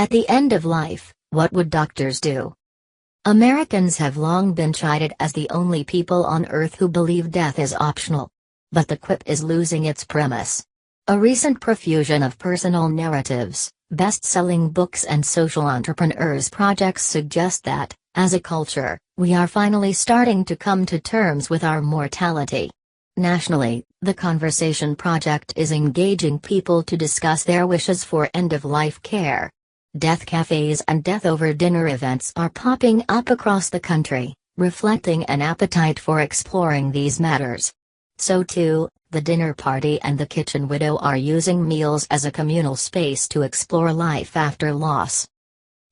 At the end of life, what would doctors do? Americans have long been chided as the only people on Earth who believe death is optional. But the quip is losing its premise. A recent profusion of personal narratives, best-selling books and social entrepreneurs projects suggest that, as a culture, we are finally starting to come to terms with our mortality. Nationally, the Conversation Project is engaging people to discuss their wishes for end-of-life care. Death cafes and death-over-dinner events are popping up across the country, reflecting an appetite for exploring these matters. So too, the dinner party and the kitchen widow are using meals as a communal space to explore life after loss.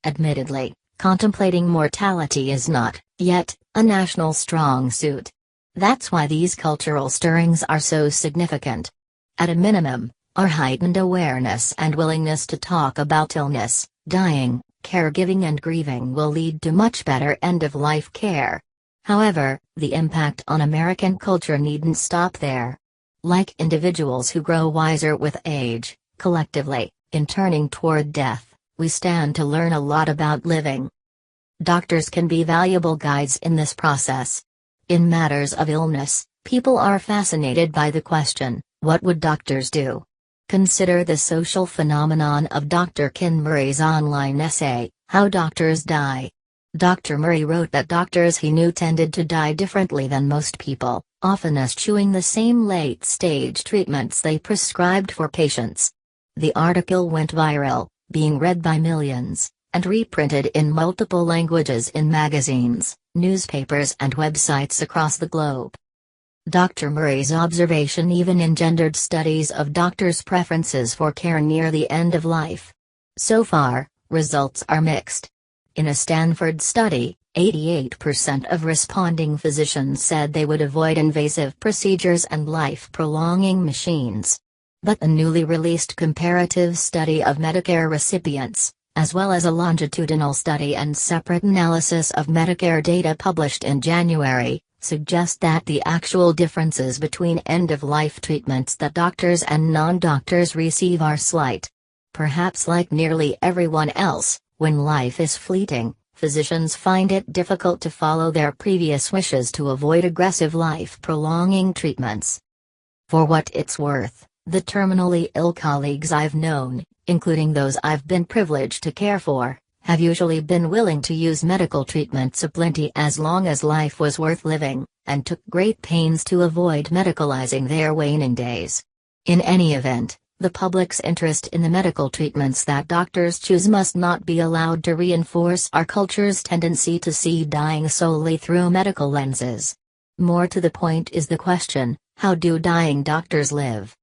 Admittedly, contemplating mortality is not, yet, a national strong suit. That's why these cultural stirrings are so significant. At a minimum, our heightened awareness and willingness to talk about illness, dying, caregiving and grieving will lead to much better end-of-life care. However, the impact on American culture needn't stop there. Like individuals who grow wiser with age, collectively, in turning toward death, we stand to learn a lot about living. Doctors can be valuable guides in this process. In matters of illness, people are fascinated by the question, what would doctors do? Consider the social phenomenon of Dr. Ken Murray's online essay, How Doctors Die. Dr. Murray wrote that doctors he knew tended to die differently than most people, often eschewing the same late-stage treatments they prescribed for patients. The article went viral, being read by millions, and reprinted in multiple languages in magazines, newspapers and websites across the globe. Dr. Murray's observation even engendered studies of doctors' preferences for care near the end of life. So far, results are mixed. In a Stanford study, 88% of responding physicians said they would avoid invasive procedures and life-prolonging machines. But the newly released comparative study of Medicare recipients, as well as a longitudinal study and separate analysis of Medicare data published in January, suggest that the actual differences between end-of-life treatments that doctors and non-doctors receive are slight. Perhaps like nearly everyone else, when life is fleeting, physicians find it difficult to follow their previous wishes to avoid aggressive life-prolonging treatments. For what it's worth, the terminally ill colleagues I've known, including those I've been privileged to care for, have usually been willing to use medical treatments aplenty as long as life was worth living, and took great pains to avoid medicalizing their waning days. In any event, the public's interest in the medical treatments that doctors choose must not be allowed to reinforce our culture's tendency to see dying solely through medical lenses. More to the point is the question, how do dying doctors live?